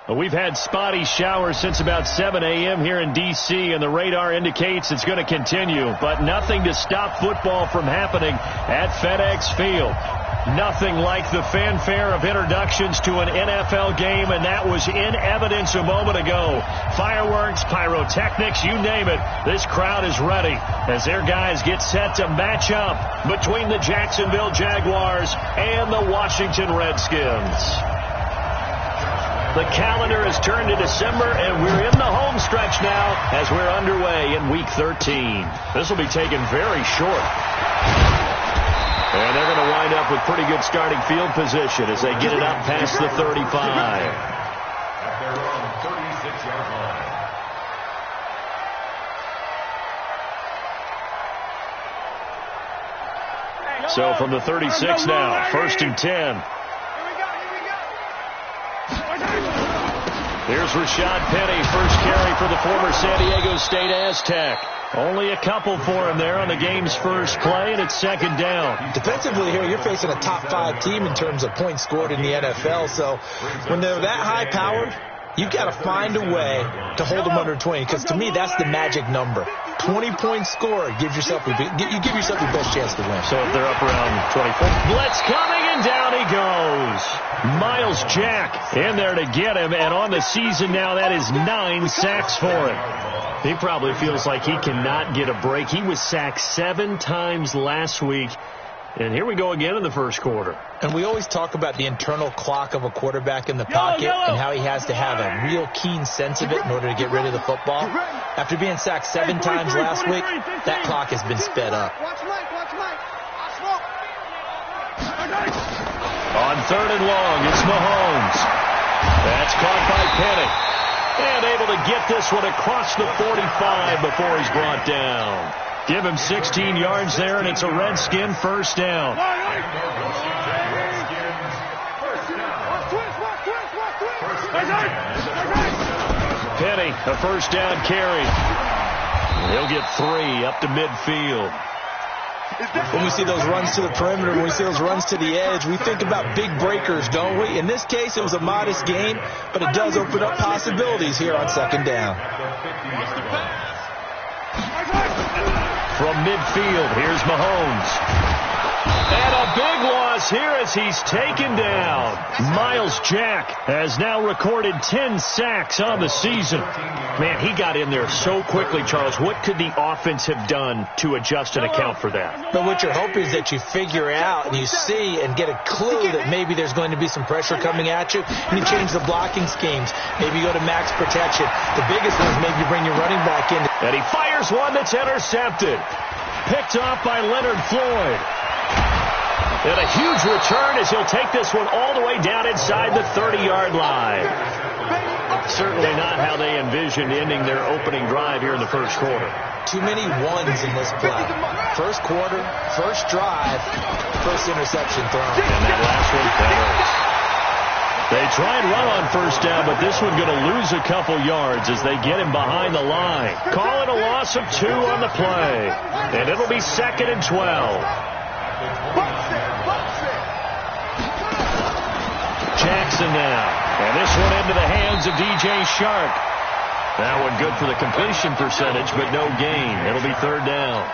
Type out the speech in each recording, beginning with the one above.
We've had spotty showers since about 7 a.m. here in D.C., and the radar indicates it's going to continue, but nothing to stop football from happening at FedEx Field. Nothing like the fanfare of introductions to an NFL game, and that was in evidence a moment ago. Fireworks, pyrotechnics, you name it. This crowd is ready as their guys get set to match up between the Jacksonville Jaguars and the Washington Redskins. The calendar has turned to December, and we're in the home stretch now as we're underway in Week 13. This will be taken very short. And they're going to wind up with pretty good starting field position as they get it up past the 35. At their own 36-yard line. So from the 36 now, 1st and 10. Here's Rashad Penny, first carry for the former San Diego State Aztec. Only a couple for him there on the game's first play, and it's 2nd down. Defensively here, you're facing a top-5 team in terms of points scored in the NFL. So when they're that high-powered, you've got to find a way to hold them under 20, because to me, that's the magic number. 20-point score gives yourself you give yourself your best chance to win. So if they're up around 24. Blitz coming, and down he goes. Miles Jack in there to get him, and on the season now, that is 9 sacks for him. He probably feels like he cannot get a break. He was sacked 7 times last week. And here we go again in the first quarter. And we always talk about the internal clock of a quarterback in the pocket and how he has to have a real keen sense of it in order to get rid of the football. After being sacked 7 times last week, that clock has been sped up. On 3rd and long, it's Mahomes. That's caught by Penny. And able to get this one across the 45 before he's brought down. Give him 16 yards there, and it's a Redskin first down. Penny, a first down carry. He'll get 3 up to midfield. When we see those runs to the perimeter, when we see those runs to the edge, we think about big breakers, don't we? In this case, it was a modest gain, but it does open up possibilities here on 2nd down. From midfield, here's Mahomes. And a big loss here as he's taken down. Miles Jack has now recorded 10 sacks on the season. Man, he got in there so quickly, Charles. What could the offense have done to adjust and account for that? But what you're hoping is that you figure out and you see and get a clue that maybe there's going to be some pressure coming at you, and you change the blocking schemes. Maybe you go to max protection. The biggest one is maybe you bring your running back in. And he fires one that's intercepted. Picked off by Leonard Floyd. And a huge return as he'll take this one all the way down inside the 30-yard line. Certainly not how they envisioned ending their opening drive here in the first quarter. Too many ones in this play. First quarter, first drive, first interception thrown. And that last one, that hurts. They try and run on first down, but this one going to lose a couple yards as they get him behind the line. Call it a loss of 2 on the play. And it'll be 2nd and 12. Jackson now. And this one into the hands of DJ Shark. That one good for the completion percentage, but no gain. It'll be 3rd down.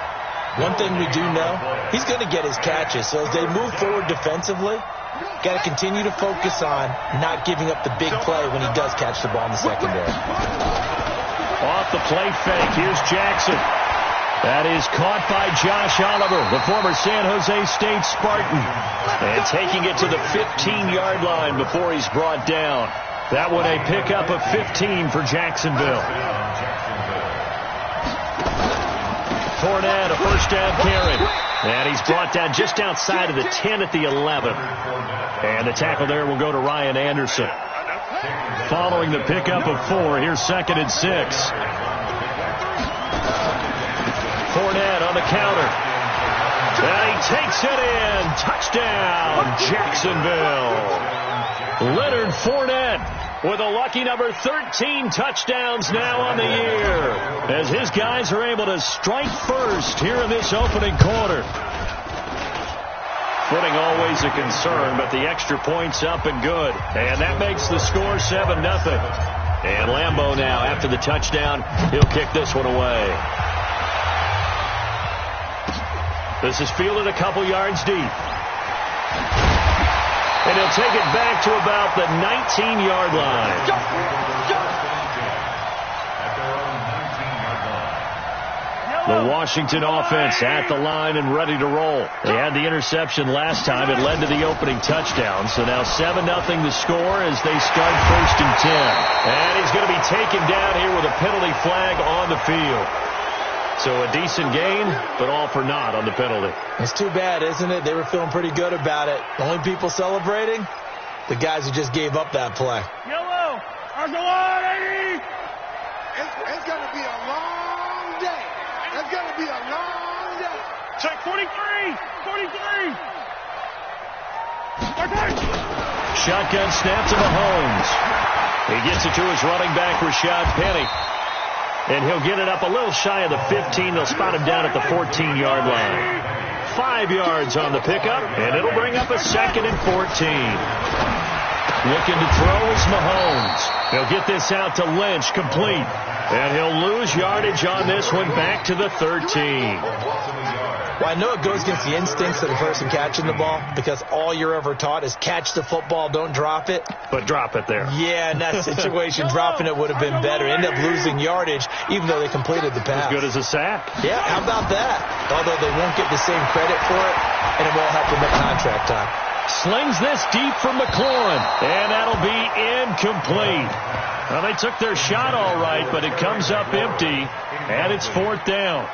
One thing we do know, he's going to get his catches. So as they move forward defensively, got to continue to focus on not giving up the big play when he does catch the ball in the secondary. Off the play fake, here's Jackson. That is caught by Josh Oliver, the former San Jose State Spartan. And taking it to the 15-yard line before he's brought down. That one a pickup of 15 for Jacksonville. Fournette, a first down carry. And he's brought down just outside of the 10 at the 11. And the tackle there will go to Ryan Anderson. Following the pickup of 4, here's 2nd and 6. Fournette on the counter. And he takes it in. Touchdown, Jacksonville. Leonard Fournette with a lucky number 13 touchdowns now on the year as his guys are able to strike first here in this opening quarter. Footing always a concern, but the extra point's up and good. And that makes the score 7-0. And Lambeau now, after the touchdown, he'll kick this one away. This is fielded a couple yards deep. And he'll take it back to about the 19-yard line. The Washington offense at the line and ready to roll. They had the interception last time. It led to the opening touchdown. So now 7-0 the score as they start 1st and 10. And he's going to be taken down here with a penalty flag on the field. So a decent gain, but all for naught on the penalty. It's too bad, isn't it? They were feeling pretty good about it. The only people celebrating, the guys who just gave up that play. Yellow. It's going to be a long day. It's going to be a long day. Check 43. Shotgun snap to Mahomes. He gets it to his running back, Rashad Penny. And he'll get it up a little shy of the 15. They'll spot him down at the 14-yard line. 5 yards on the pickup, and it'll bring up a 2nd and 14. Looking to throw is Mahomes. He'll get this out to Lynch, complete. And he'll lose yardage on this one back to the 13. Well, I know it goes against the instincts of the person catching the ball because all you're ever taught is catch the football, don't drop it. But drop it there. Yeah, in that situation, dropping it would have been better. End up losing yardage, even though they completed the pass. As good as a sack. Yeah, how about that? Although they won't get the same credit for it, and it won't help them at contract time. Slings this deep for McLaurin, and that'll be incomplete. Well, they took their shot all right, but it comes up empty, and it's 4th down.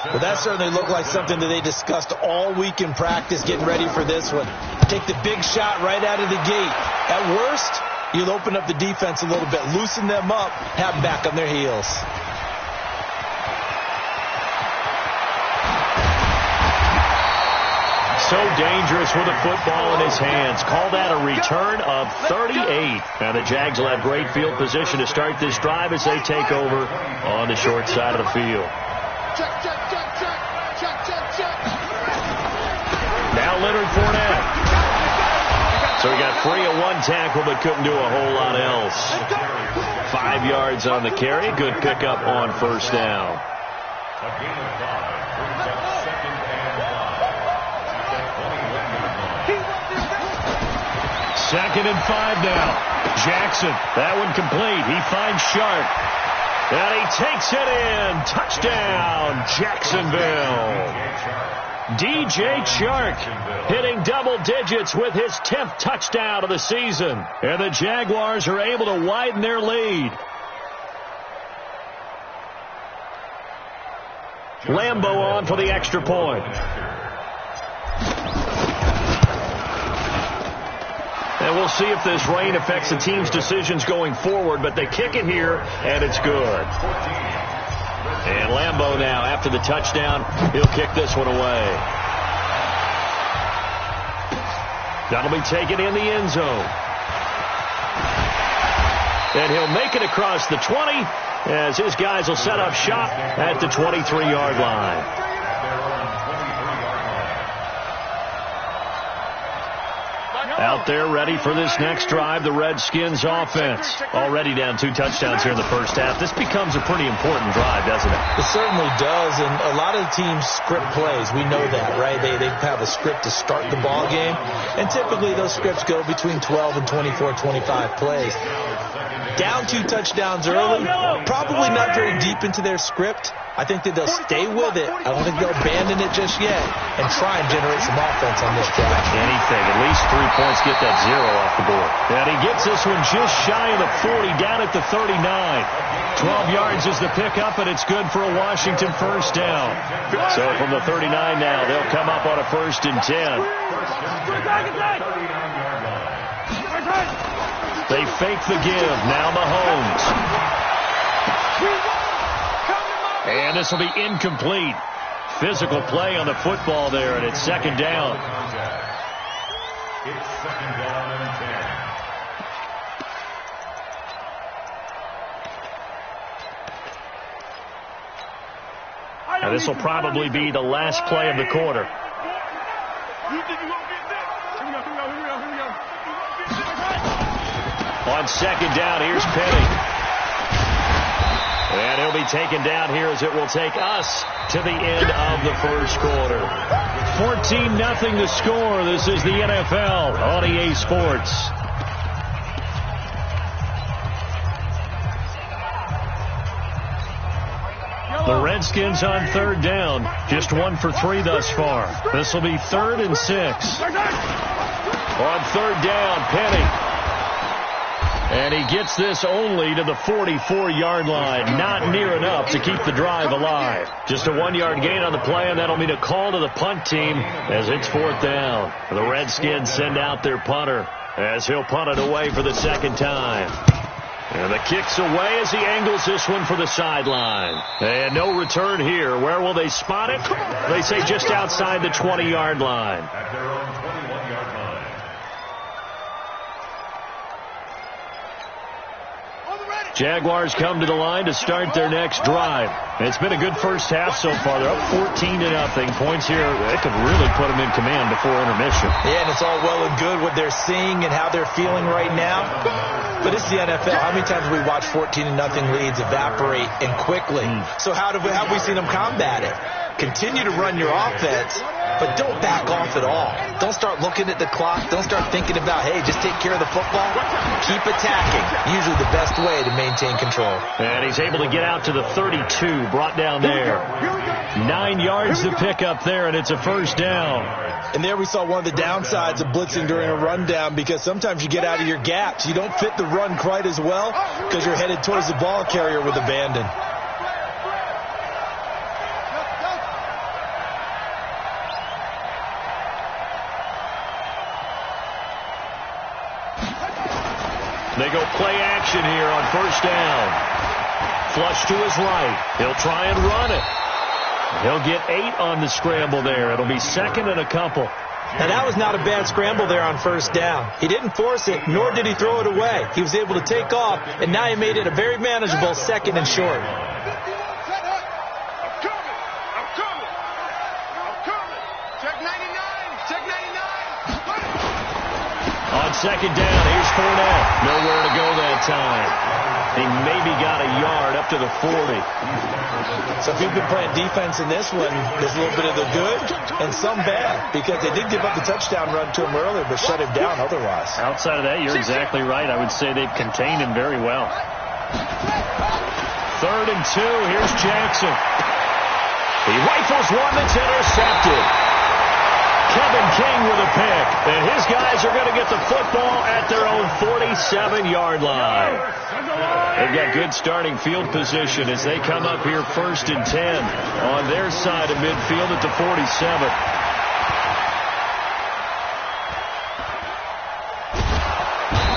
Well, that certainly looked like something that they discussed all week in practice getting ready for this one. Take the big shot right out of the gate. At worst, you'll open up the defense a little bit, loosen them up, have them back on their heels. So dangerous with a football in his hands. Call that a return of 38. Now the Jags will have great field position to start this drive as they take over on the short side of the field. Now Leonard Fournette. So he got free of one tackle but couldn't do a whole lot else. 5 yards on the carry. Good pickup on 1st down. Second and 5 now. Jackson, that one complete. He finds Sharp. And he takes it in. Touchdown, Jacksonville. DJ Chark hitting double digits with his 10th touchdown of the season. And the Jaguars are able to widen their lead. Lambeau on for the extra point. And we'll see if this rain affects the team's decisions going forward, but they kick it here, and it's good. And Lambeau now, after the touchdown, he'll kick this one away. That'll be taken in the end zone. And he'll make it across the 20 as his guys will set up shop at the 23-yard line. Out there ready for this next drive, the Redskins offense. Already down 2 touchdowns here in the first half. This becomes a pretty important drive, doesn't it? It certainly does, and a lot of the teams script plays. We know that, right? They have a script to start the ball game, and typically those scripts go between 12 and 24, 25 plays. Down 2 touchdowns early, probably not very deep into their script. I think that they'll stay with it. I don't think they'll abandon it just yet and try and generate some offense on this drive. Anything. At least 3 points, get that 0 off the board. And he gets this one just shy of the 40, down at the 39. 12 yards is the pickup, and it's good for a Washington first down. So from the 39 now, they'll come up on a 1st and 10. They fake the give. Now Mahomes. And this will be incomplete. Physical play on the football there, and it's 2nd down. It's 2nd down and 10. Now this will probably be the last play of the quarter. On second down, here's Penny. And he'll be taken down here as it will take us to the end of the first quarter. 14-0 to score. This is the NFL on EA Sports. The Redskins on third down. Just 1 for 3 thus far. This will be 3rd and 6. On third down, Penny. And he gets this only to the 44-yard line. Not near enough to keep the drive alive. Just a 1-yard gain on the play, and that'll mean a call to the punt team as it's 4th down. The Redskins send out their punter as he'll punt it away for the second time. And the kick's away as he angles this one for the sideline. And no return here. Where will they spot it? They say just outside the 20-yard line. At their own 21-yard line. Jaguars come to the line to start their next drive. It's been a good first half so far. They're up 14-0. Points here, they could really put them in command before intermission. Yeah, and it's all well and good what they're seeing and how they're feeling right now. But it's the NFL. How many times have we watched 14-0 leads evaporate and quickly? So how have we seen them combat it? Continue to run your offense, but don't back off at all. Don't start looking at the clock. Don't start thinking about, hey, just take care of the football. Keep attacking. Usually the best way to maintain control. And he's able to get out to the 32, brought down there. 9 yards to pick up there, and it's a first down. And there we saw one of the downsides of blitzing during a rundown, because sometimes you get out of your gaps. You don't fit the run quite as well because you're headed towards the ball carrier with abandon. They go play action here on first down. Flush to his right. He'll try and run it. He'll get 8 on the scramble there. It'll be 2nd and a couple. Now, that was not a bad scramble there on first down. He didn't force it, nor did he throw it away. He was able to take off, and now he made it a very manageable 2nd and short. On second down, here's Fournette. Nowhere to go that time. He maybe got a yard up to the 40. So if you've been playing defense in this one, there's a little bit of the good and some bad, because they did give up the touchdown run to him earlier, but shut him down otherwise. Outside of that, you're exactly right. I would say they've contained him very well. 3rd and 2. Here's Jackson. He rifles one that's intercepted. Kevin King with a pick, and his guys are going to get the football at their own 47-yard line. They've got good starting field position as they come up here 1st and 10 on their side of midfield at the 47.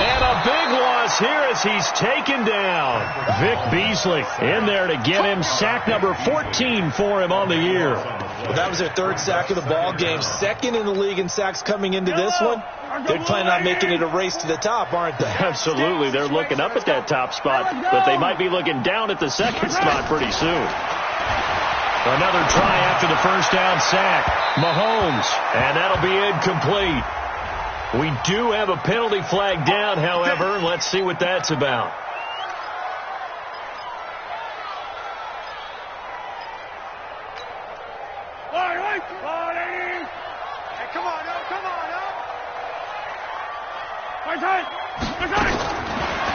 And a big loss here as he's taken down. Vic Beasley in there to get him. Sack number 14 for him on the year. Well, that was their 3rd sack of the ball game. 2nd in the league in sacks coming into this one. They're planning on making it a race to the top, aren't they? Absolutely. They're looking up at that top spot, but they might be looking down at the 2nd spot pretty soon. Another try after the first down sack. Mahomes, and that'll be incomplete. We do have a penalty flag down, however. Let's see what that's about.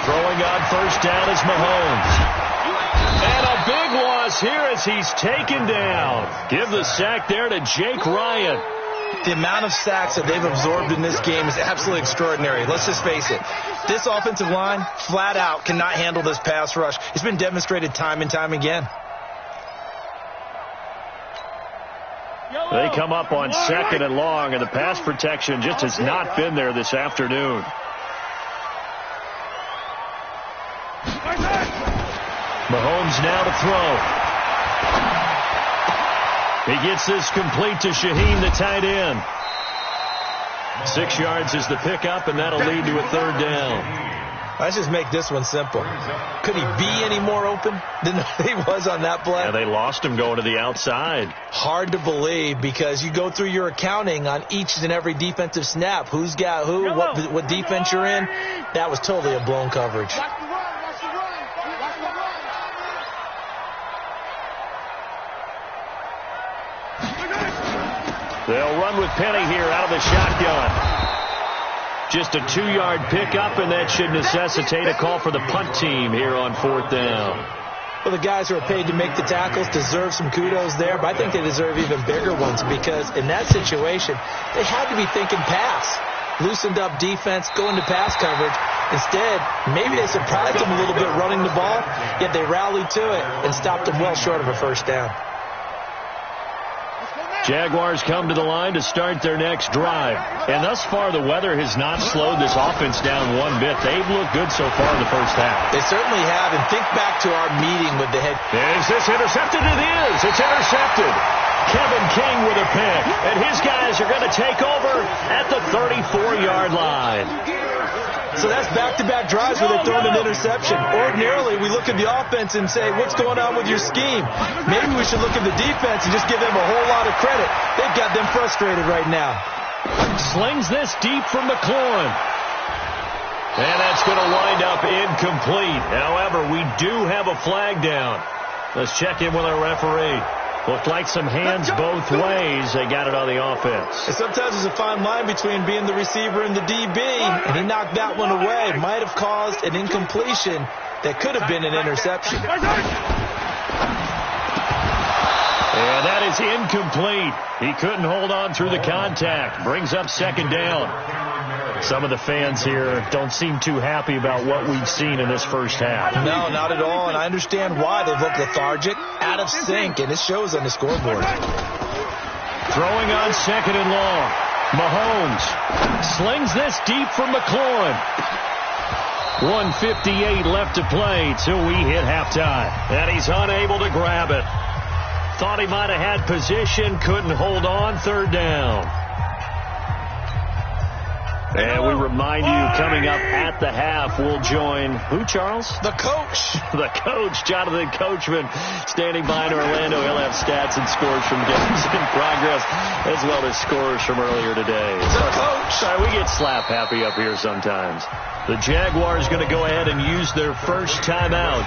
Throwing on first down is Mahomes. And a big loss here as he's taken down. Give the sack there to Jake Ryan. The amount of sacks that they've absorbed in this game is absolutely extraordinary. Let's just face it. This offensive line, flat out, cannot handle this pass rush. It's been demonstrated time and time again. They come up on 2nd and long, and the pass protection just has not been there this afternoon. Mahomes now to throw. He gets this complete to Shaheen, the tight end. 6 yards is the pickup, and that'll lead to a 3rd down. Let's just make this one simple. Could he be any more open than he was on that play? Yeah, they lost him going to the outside. Hard to believe because you go through your accounting on each and every defensive snap. Who's got who, what defense you're in. That was totally a blown coverage. They'll run with Penny here out of the shotgun. Just a 2-yard pickup, and that should necessitate a call for the punt team here on 4th down. Well, the guys who are paid to make the tackles deserve some kudos there, but I think they deserve even bigger ones because in that situation, they had to be thinking pass. Loosened up defense, going to pass coverage. Instead, maybe they surprised them a little bit running the ball, yet they rallied to it and stopped them well short of a first down. Jaguars come to the line to start their next drive. And thus far, the weather has not slowed this offense down one bit. They've looked good so far in the first half. They certainly have. And think back to our meeting with the head. Is this intercepted? It is. It's intercepted. Kevin King with a pick. And his guys are going to take over at the 34-yard line. So that's back-to-back drives where they're throwing an interception. Ordinarily, we look at the offense and say, what's going on with your scheme? Maybe we should look at the defense and just give them a whole lot of credit. They've got them frustrated right now. Slings this deep from McLaurin. And that's going to wind up incomplete. However, we do have a flag down. Let's check in with our referee. Looked like some hands both ways. They got it on the offense. And sometimes there's a fine line between being the receiver and the DB, and he knocked that one away. Might have caused an incompletion that could have been an interception. And that is incomplete. He couldn't hold on through the contact. Brings up 2nd down. Some of the fans here don't seem too happy about what we've seen in this first half. No, not at all, and I understand why. They've looked lethargic, out of sync, and it shows on the scoreboard. Throwing on 2nd and long. Mahomes slings this deep from McLaurin. 1:58 left to play till we hit halftime. And he's unable to grab it. Thought he might have had position, couldn't hold on, 3rd down. And we remind you, coming up at the half, we'll join who, Charles? The coach. The coach, Jonathan Coachman, standing by in Orlando. He'll have stats and scores from games in progress, as well as scores from earlier today. The coach. Sorry, we get slap happy up here sometimes. The Jaguars going to go ahead and use their first timeout.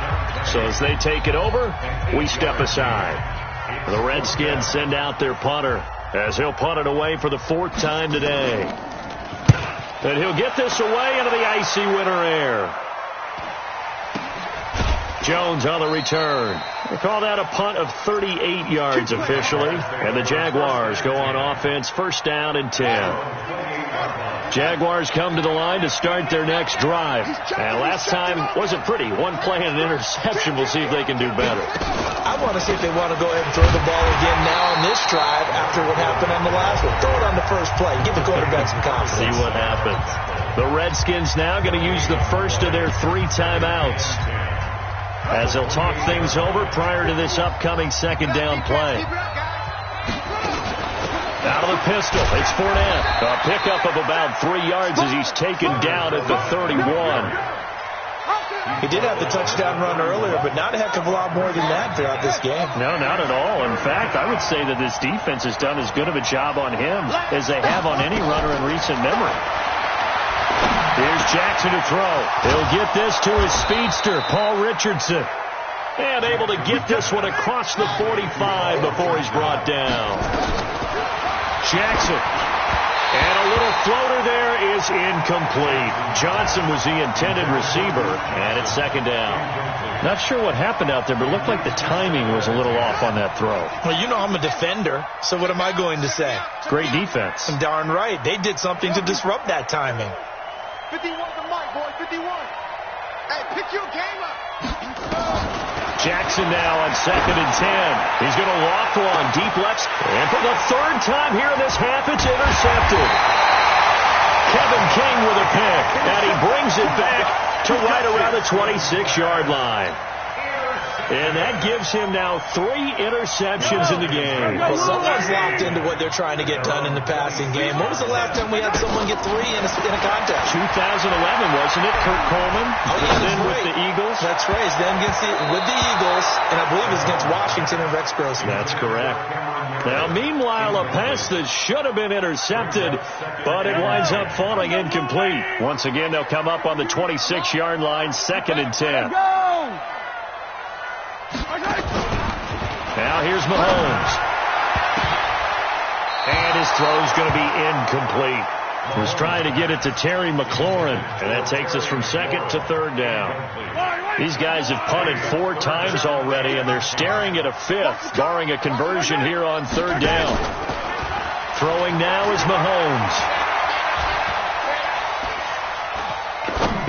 So as they take it over, we step aside. The Redskins send out their punter, as he'll punt it away for the 4th time today. And he'll get this away into the icy winter air. Jones on the return. They call that a punt of 38 yards officially. And the Jaguars go on offense, 1st down and 10. Jaguars come to the line to start their next drive. And last time wasn't pretty. One play and an interception. We'll see if they can do better. I want to see if they want to go ahead and throw the ball again now on this drive after what happened on the last one. Throw it on the first play. Give the quarterback some confidence. See what happens. The Redskins now going to use the first of their 3 timeouts, as they'll talk things over prior to this upcoming 2nd down play. Out of the pistol, it's Fournette. A pickup of about 3 yards as he's taken down at the 31. He did have the touchdown run earlier, but not a heck of a lot more than that throughout this game. No, not at all. In fact, I would say that this defense has done as good of a job on him as they have on any runner in recent memory. Here's Jackson to throw. He'll get this to his speedster, Paul Richardson. And able to get this one across the 45 before he's brought down. Jackson. And a little floater there is incomplete. Johnson was the intended receiver, and it's 2nd down. Not sure what happened out there, but it looked like the timing was a little off on that throw. Well, you know I'm a defender, so what am I going to say? Great defense. I'm darn right. They did something to disrupt that timing. 51 to Mike, boy, 51. Hey, pick your game up. Jackson now on 2nd and 10. He's going to loft one deep left. And for the 3rd time here in this half, it's intercepted. Kevin King with a pick. And he brings it back to right around the 26-yard line. And that gives him now 3 interceptions in the game. Well, someone's locked into what they're trying to get done in the passing game. When was the last time we had someone get 3 in a contest? 2011, wasn't it? Kurt Coleman. Then with the Eagles. That's right. He's then with the Eagles, and I believe it's against Washington and Rex Grossman. That's correct. Now, meanwhile, a pass that should have been intercepted, but it winds up falling incomplete. Once again, they'll come up on the 26-yard line, 2nd and 10. Now here's Mahomes. And his throw's going to be incomplete. Was trying to get it to Terry McLaurin, and that takes us from 2nd to 3rd down. These guys have punted 4 times already, and they're staring at a 5th, barring a conversion here on 3rd down. Throwing now is Mahomes.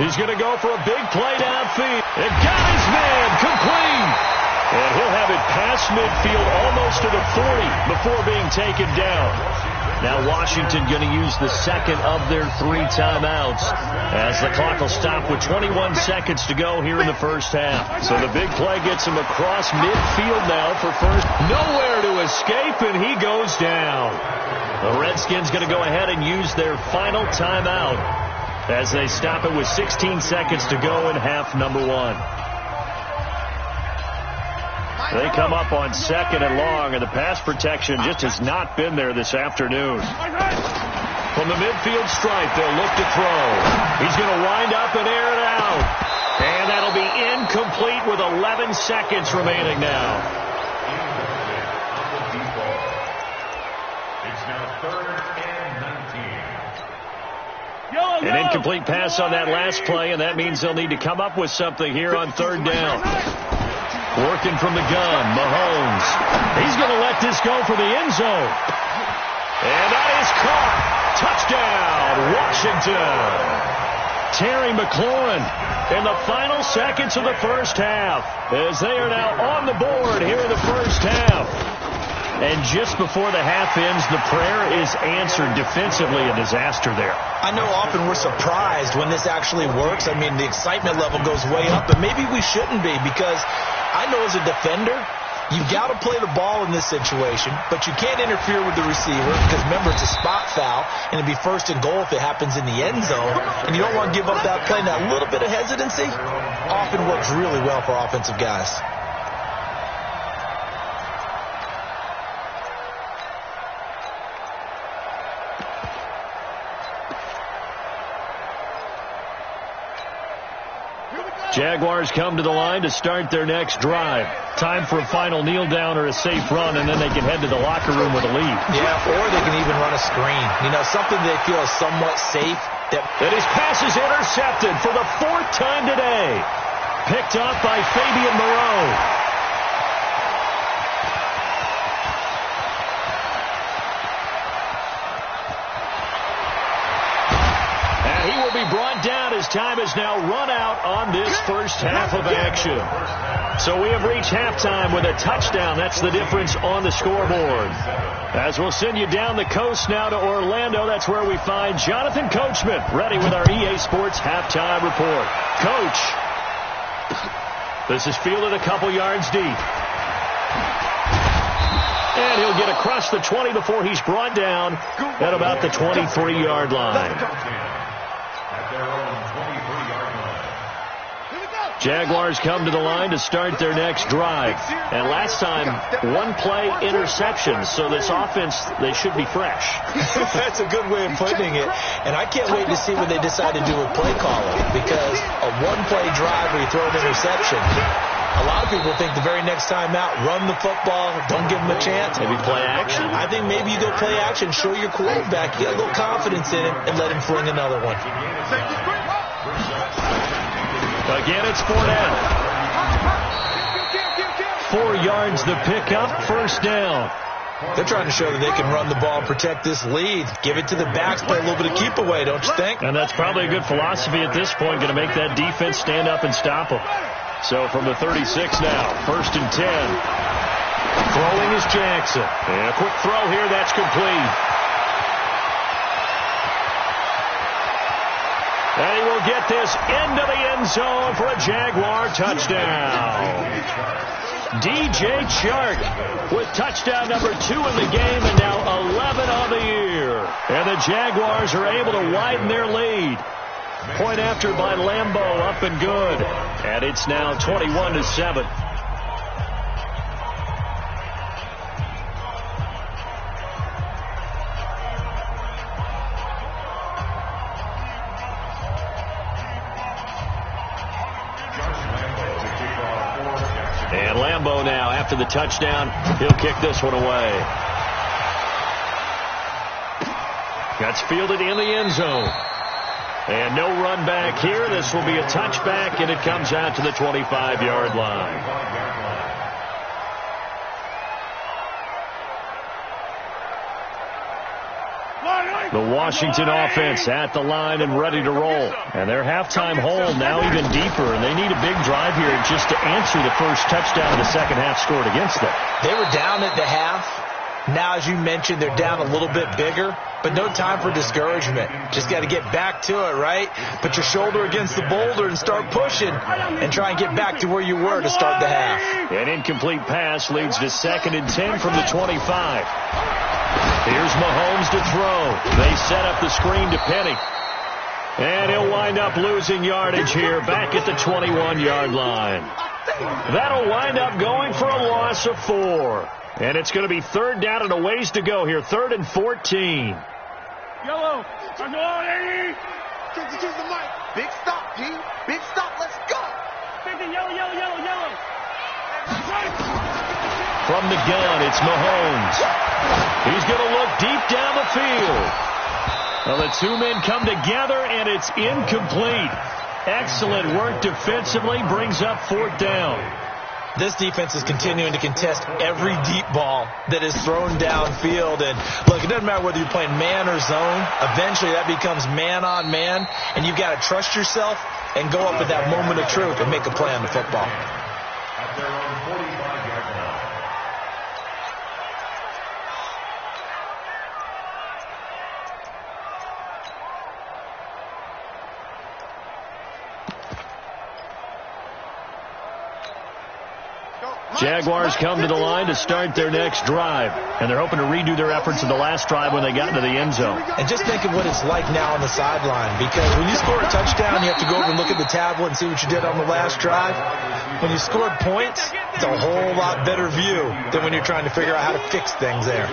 He's going to go for a big play downfield. It got his man complete. And he'll have it past midfield almost to the 40 before being taken down. Now Washington going to use the 2nd of their 3 timeouts as the clock will stop with 21 seconds to go here in the first half. So the big play gets him across midfield now for first. Nowhere to escape, and he goes down. The Redskins going to go ahead and use their final timeout as they stop it with 16 seconds to go in half number 1. They come up on 2nd and long, and the pass protection just has not been there this afternoon. From the midfield stripe, they'll look to throw. He's going to wind up and air it out. And that'll be incomplete with 11 seconds remaining now. It's now 3rd and 19. An incomplete pass on that last play, and that means they'll need to come up with something here on 3rd down. Working from the gun, Mahomes. He's going to let this go for the end zone. And that is caught. Touchdown, Washington. Terry McLaurin in the final seconds of the first half as they are now on the board here in the first half. And just before the half ends, the prayer is answered. Defensively, a disaster there. I know often we're surprised when this actually works. I mean, the excitement level goes way up, and maybe we shouldn't be, because I know as a defender, you've got to play the ball in this situation, but you can't interfere with the receiver because, remember, it's a spot foul, and it'd be 1st and goal if it happens in the end zone, and you don't want to give up that play. That little bit of hesitancy often works really well for offensive guys. Jaguars come to the line to start their next drive. Time for a final kneel down or a safe run, and then they can head to the locker room with a lead. Yeah, or they can even run a screen. You know, something they feel is somewhat safe. And his pass is intercepted for the 4th time today. Picked up by Fabian Moreau. Brought down as time has now run out on this first half of action. So we have reached halftime with a touchdown. That's the difference on the scoreboard. As we'll send you down the coast now to Orlando, that's where we find Jonathan Coachman ready with our EA Sports halftime report. Coach, this is fielded a couple yards deep. And he'll get across the 20 before he's brought down at about the 23-yard line. Jaguars come to the line to start their next drive. And last time, 1-play interception. So this offense, they should be fresh. That's a good way of putting it. And I can't wait to see what they decide to do with play calling. Because a 1-play drive where you throw an interception, a lot of people think the very next time out, run the football, don't give them a chance. Maybe play action. I think maybe you go play action, show your quarterback, get a little confidence in him, and let him fling another one. Again, it's Fournette. 4 yards the pickup, first down. They're trying to show that they can run the ball and protect this lead. Give it to the backs, play a little bit of keep away, don't you think? And that's probably a good philosophy at this point, going to make that defense stand up and stop them. So from the 36 now, 1st and 10. Throwing is Jackson. And a quick throw here, that's complete. And he will get get this into the end zone for a Jaguar touchdown. DJ Chark with touchdown number 2 in the game and now 11 on the year. And the Jaguars are able to widen their lead. Point after by Lambeau, up and good. And it's now 21-7. And Lambeau now, after the touchdown, he'll kick this one away. That's fielded in the end zone. And no run back here. This will be a touchback, and it comes out to the 25-yard line. The Washington offense at the line and ready to roll. And their halftime hole now even deeper, and they need a big drive here just to answer the first touchdown of the second half scored against them. They were down at the half. Now, as you mentioned, they're down a little bit bigger, but no time for discouragement. Just got to get back to it, right? Put your shoulder against the boulder and start pushing and try and get back to where you were to start the half. An incomplete pass leads to 2nd and 10 from the 25. Here's Mahomes to throw. They set up the screen to Penny. And he'll wind up losing yardage here back at the 21-yard line. That'll wind up going for a loss of 4. And it's going to be 3rd down and a ways to go here. 3rd and 14. Yellow. Get the mic. Big stop, G. Big stop. Let's go. Yellow. From the gun, it's Mahomes. He's going to look deep down the field. Well, the two men come together, and it's incomplete. Excellent work defensively. Brings up 4th down. This defense is continuing to contest every deep ball that is thrown downfield. And, look, it doesn't matter whether you're playing man or zone. Eventually, that becomes man-on-man, and you've got to trust yourself and go up at that moment of truth and make a play on the football. At their own 45-yard line. Jaguars come to the line to start their next drive, and they're hoping to redo their efforts in the last drive when they got into the end zone. And just think of what it's like now on the sideline, because when you score a touchdown, you have to go over and look at the tablet and see what you did on the last drive. When you scored points, it's a whole lot better view than when you're trying to figure out how to fix things there.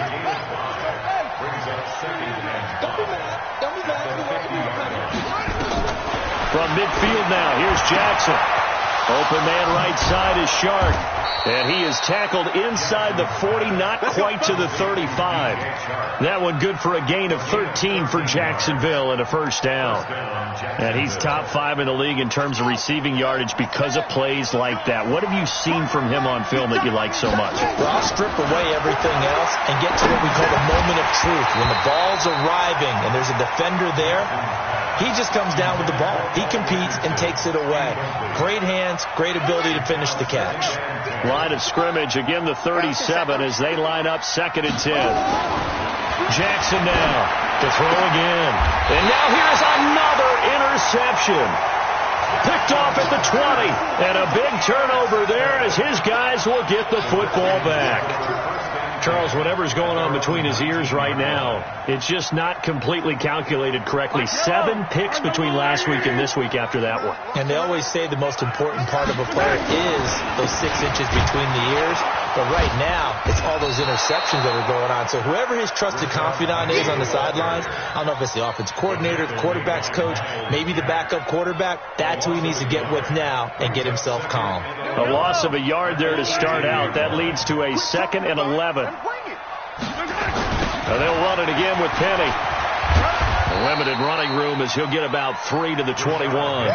From midfield now, here's Jackson. Open man right side is Shark. And he is tackled inside the 40, not quite to the 35. That one good for a gain of 13 for Jacksonville and a 1st down. And he's top 5 in the league in terms of receiving yardage because of plays like that. What have you seen from him on film that you like so much? Well, I'll strip away everything else and get to what we call the moment of truth. When the ball's arriving and there's a defender there, he just comes down with the ball. He competes and takes it away. Great hands, great ability to finish the catch. Line of scrimmage, again the 37 as they line up 2nd and 10. Jackson now to throw again. And now here's another interception. Picked off at the 20. And a big turnover there as his guys will get the football back. Charles, whatever's going on between his ears right now, it's just not completely calculated correctly. 7 picks between last week and this week after that one. And they always say the most important part of a player is those 6 inches between the ears. But right now, it's all those interceptions that are going on. So whoever his trusted confidant is on the sidelines, I don't know if it's the offense coordinator, the quarterback's coach, maybe the backup quarterback, that's who he needs to get with now and get himself calm. A loss of a yard there to start out. That leads to a 2nd and 11. And they'll run it again with Penny. A limited running room as he'll get about 3 to the 21.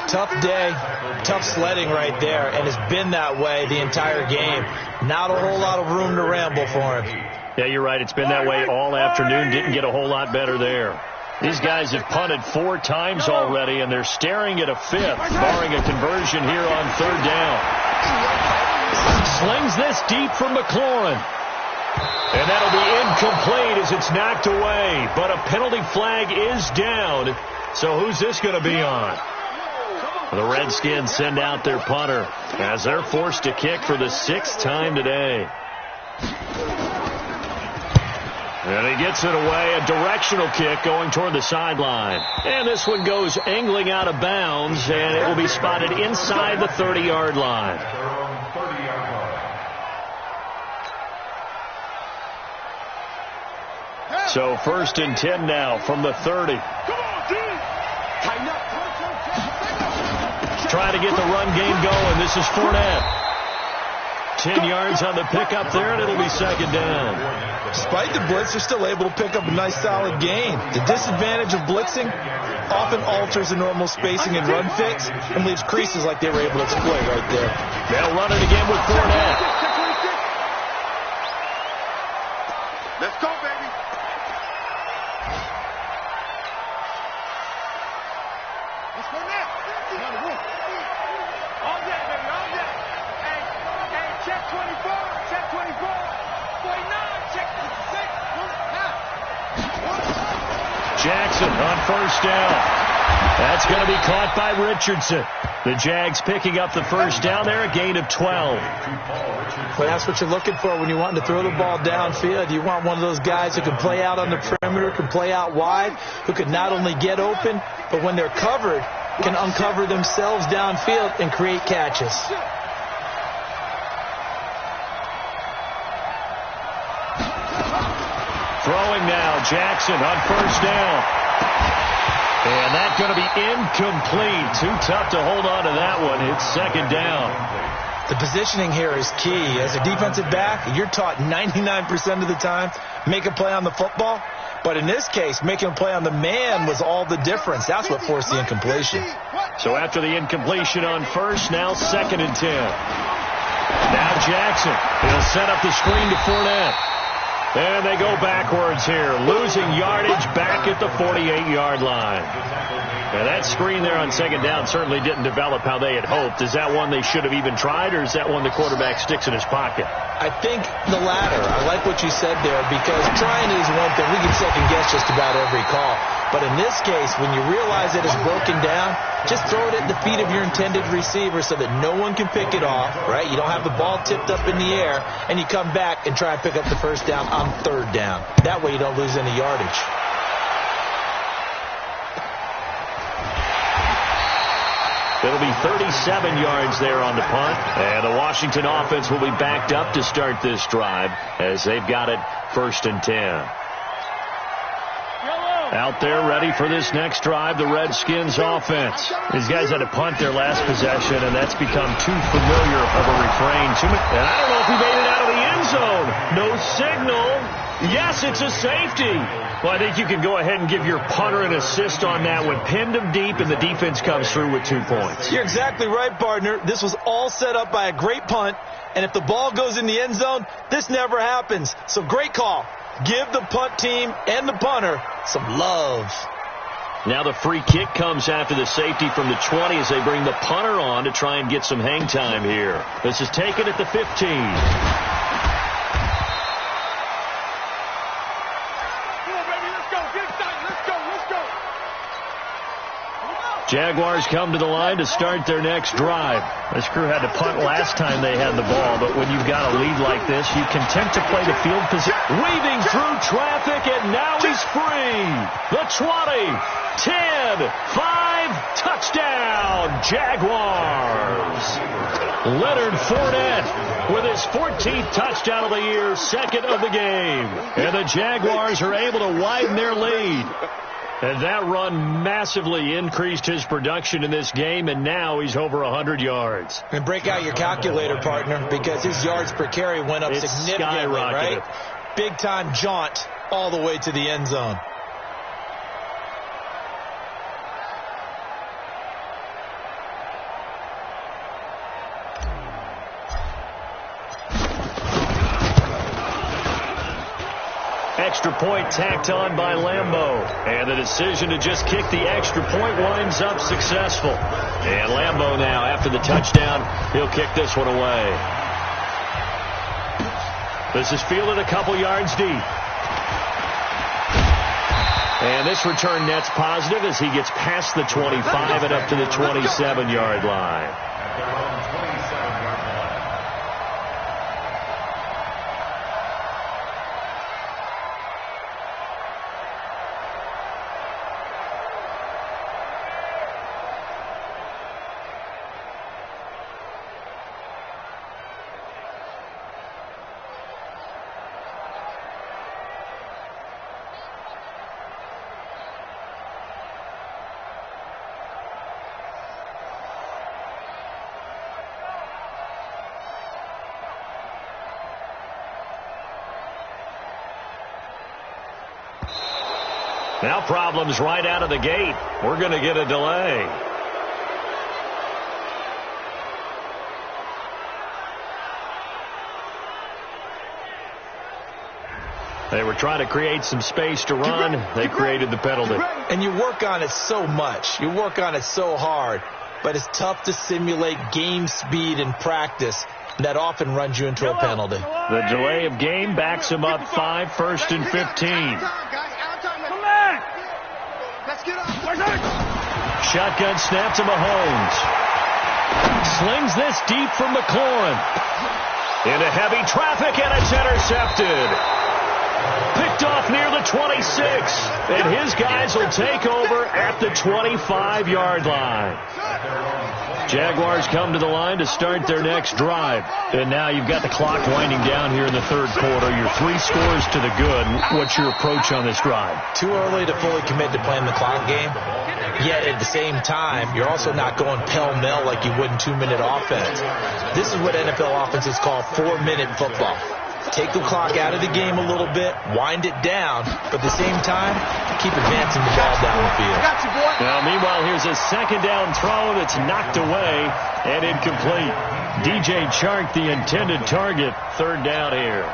Tough day, tough sledding right there, and it's been that way the entire game. Not a whole lot of room to ramble for him. Yeah, you're right. It's been that way all afternoon. Didn't get a whole lot better there. These guys have punted 4 times already, and they're staring at a 5th, barring a conversion here on 3rd down. Slings this deep from McLaurin. And that'll be incomplete as it's knocked away. But a penalty flag is down. So who's this going to be on? The Redskins send out their punter as they're forced to kick for the 6th time today. And he gets it away, a directional kick going toward the sideline. And this one goes angling out of bounds, and it will be spotted inside the 30-yard line. So 1st and 10 now from the 30. Trying to get the run game going. This is Fournette. 10 yards on the pickup there, and it'll be 2nd down. Despite the blitz, they're still able to pick up a nice, solid gain. The disadvantage of blitzing often alters the normal spacing and run fits and leaves creases like they were able to exploit right there. They'll run it again with Fournette. Let's go, baby. Let's go now. All day, baby, all day. Hey, check 24, check 24. 49, check 56. Jackson on 1st down. That's going to be caught by Richardson. The Jags picking up the 1st down there, a gain of 12. Well, that's what you're looking for when you're wanting to throw the ball downfield. You want one of those guys who can play out on the perimeter, can play out wide, who can not only get open, but when they're covered, can uncover themselves downfield and create catches. Throwing now, Jackson on 1st down. And that's going to be incomplete. Too tough to hold on to that one. It's 2nd down. The positioning here is key. As a defensive back, you're taught 99% of the time, make a play on the football. But in this case, making a play on the man was all the difference. That's what forced the incompletion. So after the incompletion on 1st, now 2nd and 10. Now Jackson. He'll set up the screen to Fournette. And they go backwards here, losing yardage back at the 48-yard line. Now that screen there on 2nd down certainly didn't develop how they had hoped. Is that one they should have even tried, or is that one the quarterback sticks in his pocket? I think the latter. I like what you said there, because trying is one thing. We can second guess just about every call. But in this case, when you realize it is broken down, just throw it at the feet of your intended receiver so that no one can pick it off, right? You don't have the ball tipped up in the air, and you come back and try and pick up the 1st down on 3rd down. That way you don't lose any yardage. It'll be 37 yards there on the punt. And the Washington offense will be backed up to start this drive as they've got it 1st and 10. Out there ready for this next drive, the Redskins offense. These guys had to punt their last possession, and that's become too familiar of a refrain. And I don't know if he made it out of the end zone. No signal. Yes, it's a safety. Well, I think you can go ahead and give your punter an assist on that one. Pinned him deep, and the defense comes through with 2 points. You're exactly right, partner. This was all set up by a great punt, and if the ball goes in the end zone, this never happens. So great call. Give the punt team and the punter some love. Now the free kick comes after the safety from the 20 as they bring the punter on to try and get some hang time here. This is taken at the 15. Jaguars come to the line to start their next drive. This crew had to punt last time they had the ball, but when you've got a lead like this, you can tempt to play the field position. Weaving through traffic, and now he's free. The 20, 10, 5, touchdown, Jaguars. Leonard Fournette with his 14th touchdown of the year, 2nd of the game. And the Jaguars are able to widen their lead. And that run massively increased his production in this game, and now he's over 100 yards. And break out your calculator, partner, because his yards per carry went up significantly, right? Big-time jaunt all the way to the end zone. Extra point tacked on by Lambeau. And the decision to just kick the extra point winds up successful. And Lambeau now, after the touchdown, he'll kick this one away. This is fielded a couple yards deep. And this return net's positive as he gets past the 25 and up to the 27-yard line. Now problems right out of the gate. We're going to get a delay. They were trying to create some space to run. They created the penalty. And you work on it so much. You work on it so hard. But it's tough to simulate game speed in practice. That often runs you into a penalty. The delay of game backs him up 5, 1st and 15. Shotgun snap to Mahomes. Slings this deep from McLaurin. Into heavy traffic, and it's intercepted. Picked off near the 26. And his guys will take over at the 25-yard line. Jaguars come to the line to start their next drive. And now you've got the clock winding down here in the third quarter. You're 3 scores to the good. What's your approach on this drive? Too early to fully commit to playing the clock game. Yet at the same time, you're also not going pell-mell like you would in 2-minute offense. This is what NFL offenses call 4-minute football. Take the clock out of the game a little bit, wind it down, but at the same time, keep advancing the ball down the field. Now, meanwhile, here's a second down throw that's knocked away and incomplete. DJ Chark, the intended target, third down here.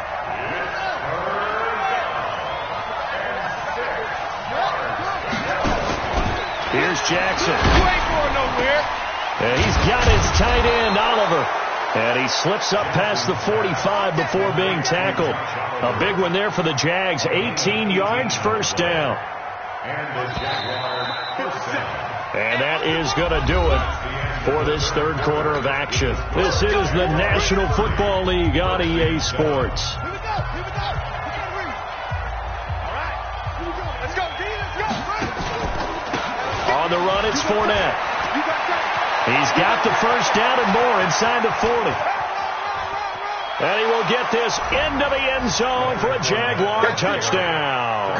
Here's Jackson. And he's got his tight end, Oliver. And he slips up past the 45 before being tackled. A big one there for the Jags. 18 yards, first down. And that is going to do it for this third quarter of action. This is the National Football League on EA Sports. On the run, it's Fournette. He's got the first down and more inside the 40. And he will get this into the end zone for a Jaguar touchdown.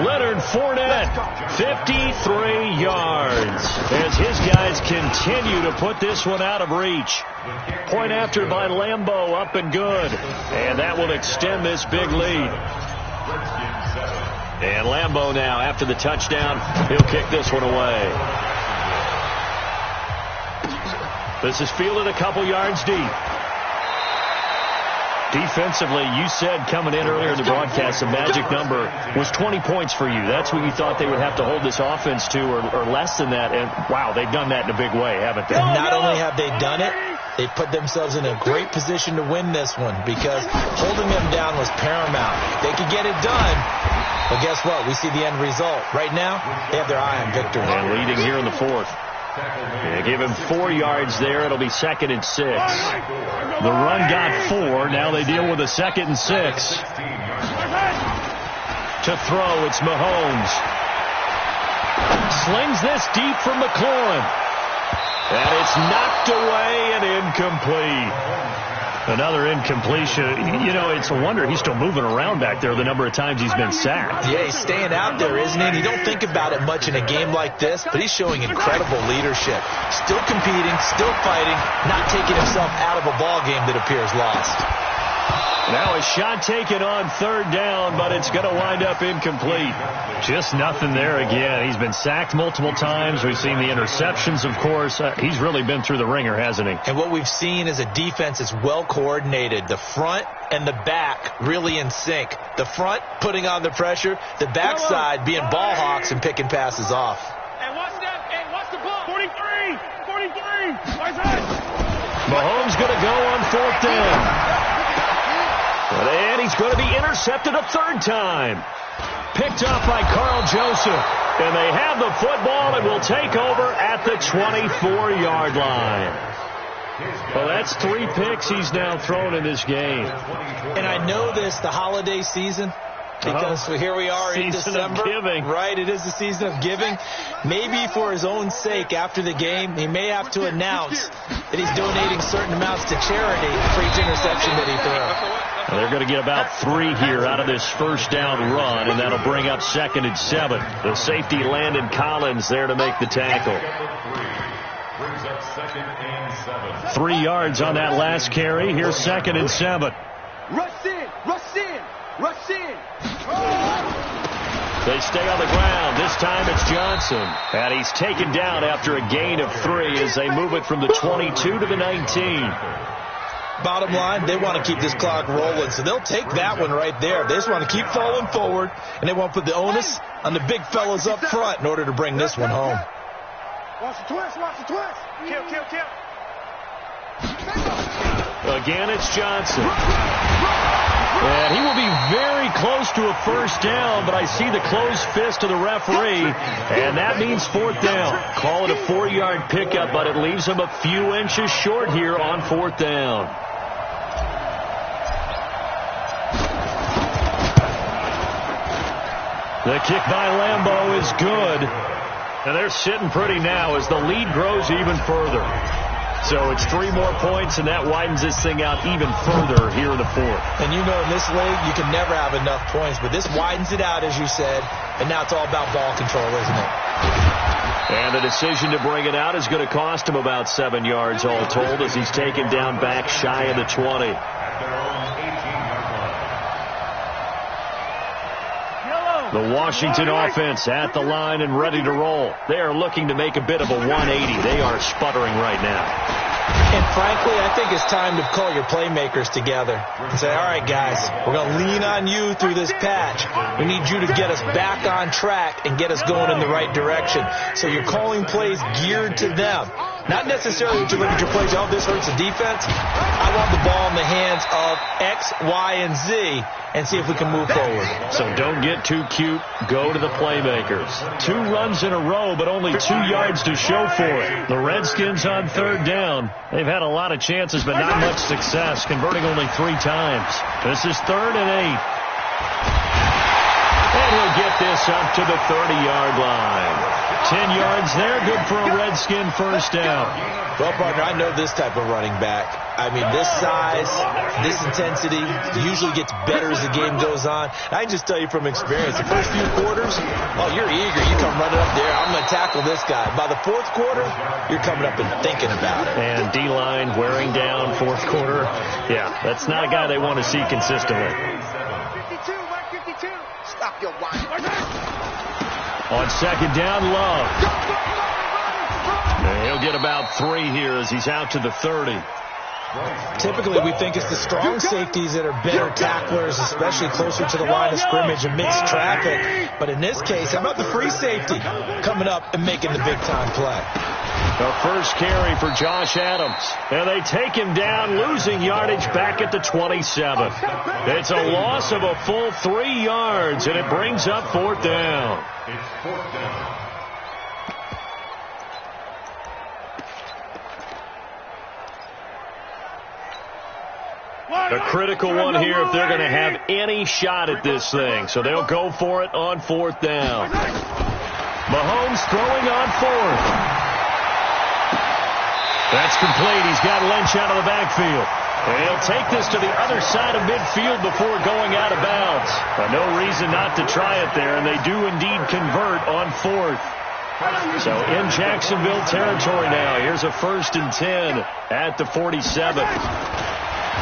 Leonard Fournette, 53 yards, as his guys continue to put this one out of reach. Point after by Lambeau, up and good. And that will extend this big lead. And Lambeau now, after the touchdown, he'll kick this one away. This is fielded a couple yards deep. Defensively, you said coming in earlier in the broadcast, the magic number was 20 points for you. That's what you thought they would have to hold this offense to, or less than that. And, wow, they've done that in a big way, haven't they? And not only have they done it, they put themselves in a great position to win this one because holding them down was paramount. They could get it done, but guess what? We see the end result. Right now, they have their eye on victory. And leading here in the fourth. They give him 4 yards there. It'll be 2nd and 6. The run got 4. Now they deal with a 2nd and 6. To throw, it's Mahomes. Slings this deep from McLaurin. And it's knocked away and incomplete. Another incompletion. You know, it's a wonder he's still moving around back there the number of times he's been sacked. Yeah, he's staying out there, isn't he? And you don't think about it much in a game like this, but he's showing incredible leadership. Still competing, still fighting, not taking himself out of a ball game that appears lost. Now a shot taken on third down, but it's going to wind up incomplete. Just nothing there again. He's been sacked multiple times. We've seen the interceptions, of course. He's really been through the ringer, hasn't he? And what we've seen is a defense that's well coordinated. The front and the back really in sync. The front putting on the pressure, the backside being ball hawks and picking passes off. And watch the ball. 43. Mahomes going to go on 4th down. And he's going to be intercepted a third time. picked off by Carl Joseph. And they have the football and will take over at the 24-yard line. Well, that's 3 picks he's now thrown in this game. And I know this, the holiday season, because here we are in December. Giving. Right, it is the season of giving. Maybe for his own sake, after the game, he may have to announce that he's donating certain amounts to charity for each interception that he throws. Well, they're going to get about 3 here out of this first down run, and that'll bring up 2nd and 7. The safety Landon Collins there to make the tackle. 3 yards on that last carry. Here's 2nd and 7. Rush in, rush in, rush in. They stay on the ground. This time it's Johnson. And he's taken down after a gain of 3 as they move it from the 22 to the 19. Bottom line, they want to keep this clock rolling, so they'll take that one right there. They just want to keep falling forward, and they want to put the onus on the big fellas up front in order to bring this one home. Watch the twist, watch the twist. Kill, kill, kill. Again, it's Johnson. And he will be very close to a first down, but I see the closed fist of the referee, and that means 4th down. Call it a 4-yard pickup, but it leaves him a few inches short here on 4th down. The kick by Lambeau is good. And they're sitting pretty now as the lead grows even further. So it's 3 more points, and that widens this thing out even further here in the 4th. And you know, in this league, you can never have enough points, but this widens it out, as you said, and now it's all about ball control, isn't it? And the decision to bring it out is going to cost him about 7 yards all told as he's taken down back shy of the 20. The Washington offense at the line and ready to roll. They are looking to make a bit of a 180. They are sputtering right now. And frankly, I think it's time to call your playmakers together and say, all right, guys, we're going to lean on you through this patch. We need you to get us back on track and get us going in the right direction. So you're calling plays geared to them. Not necessarily to look at your plays, oh, this hurts the defense. I want the ball in the hands of X, Y, and Z and see if we can move forward. So don't get too cute. Go to the playmakers. 2 runs in a row, but only 2 yards to show for it. The Redskins on 3rd down. They've had a lot of chances, but not much success, converting only 3 times. This is 3rd and 8. And he'll get this up to the 30-yard line. 10 yards there, good for a Redskin first down. Well, partner, I know this type of running back. I mean, this size, this intensity usually gets better as the game goes on. I can just tell you from experience, the first few quarters, oh, you're eager. You come running up there. I'm going to tackle this guy. By the 4th quarter, you're coming up and thinking about it. And D-line wearing down 4th quarter. Yeah, that's not a guy they want to see consistently. 52, 152. Stop your whining. On 2nd down, Love. And he'll get about 3 here as he's out to the 30. Typically, we think it's the strong safeties that are better tacklers, especially closer to the line of scrimmage amidst traffic. But in this case, how about the free safety coming up and making the big-time play? The first carry for Josh Adams. And they take him down, losing yardage back at the 27. It's a loss of a full 3 yards, and it brings up 4th down. It's 4th down. A critical one here if they're going to have any shot at this thing. So they'll go for it on 4th down. Mahomes throwing on 4th. That's complete. He's got Lynch out of the backfield. And he'll take this to the other side of midfield before going out of bounds. No reason not to try it there, and they do indeed convert on 4th. So in Jacksonville territory now. Here's a 1st and 10 at the 47.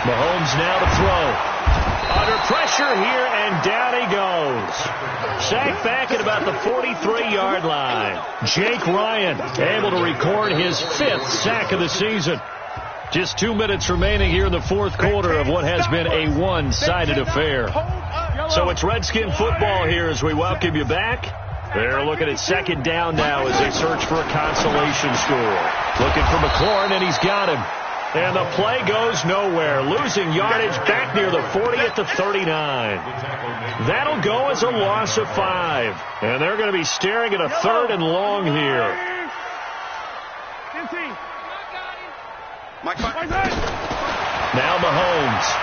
Mahomes now to throw. Under pressure here, and down he goes. Sacked back at about the 43-yard line. Jake Ryan able to record his 5th sack of the season. Just 2 minutes remaining here in the 4th quarter of what has been a one-sided affair. So it's Redskin football here as we welcome you back. They're looking at 2nd down now as they search for a consolation score. Looking for McLaurin, and he's got him. And the play goes nowhere, losing yardage back near the 40 at the 39. That'll go as a loss of 5. And they're going to be staring at a 3rd and long here. Now Mahomes.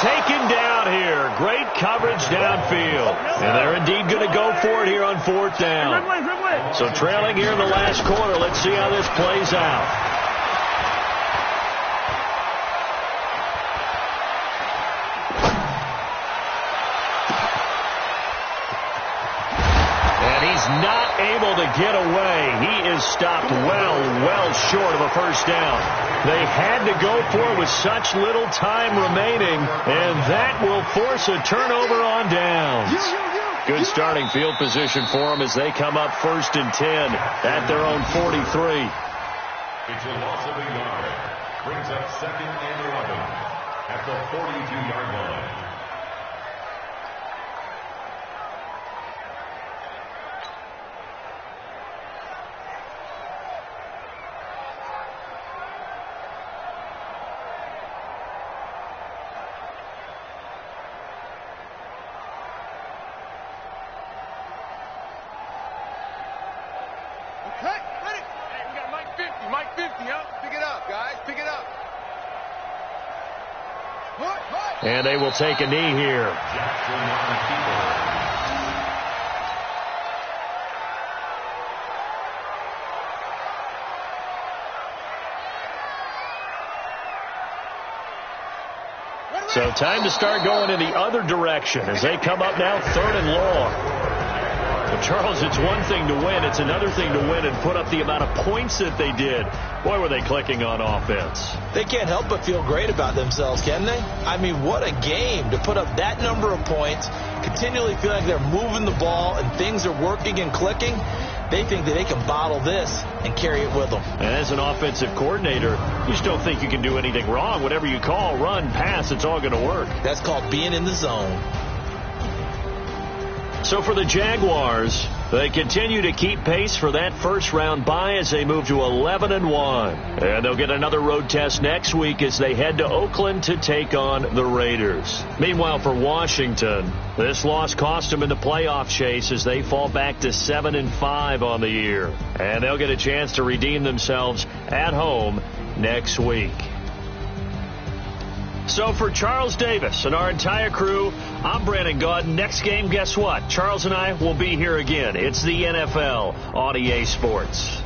Taken down here. Great coverage downfield. And they're indeed going to go for it here on 4th down. So trailing here in the last quarter. Let's see how this plays out. And he's not able to get away. He is stopped well short of a first down. They had to go for it with such little time remaining, and that will force a turnover on downs. Good starting field position for them as they come up 1st and 10 at their own 43. It's a loss of a yard. Brings up 2nd and 11 at the 42-yard line. And they will take a knee here. So time to start going in the other direction as they come up now 3rd and long. But Charles, it's one thing to win. It's another thing to win and put up the amount of points that they did. Boy, were they clicking on offense. They can't help but feel great about themselves, can they? I mean, what a game to put up that number of points, continually feel like they're moving the ball and things are working and clicking. They think that they can bottle this and carry it with them. And as an offensive coordinator, you just don't think you can do anything wrong. Whatever you call, run, pass, it's all going to work. That's called being in the zone. So for the Jaguars, they continue to keep pace for that first-round bye as they move to 11-1. And they'll get another road test next week as they head to Oakland to take on the Raiders. Meanwhile, for Washington, this loss cost them in the playoff chase as they fall back to 7-5 on the year. And they'll get a chance to redeem themselves at home next week. So for Charles Davis and our entire crew, I'm Brandon Gaudin. Next game, guess what? Charles and I will be here again. It's the NFL on EA Sports.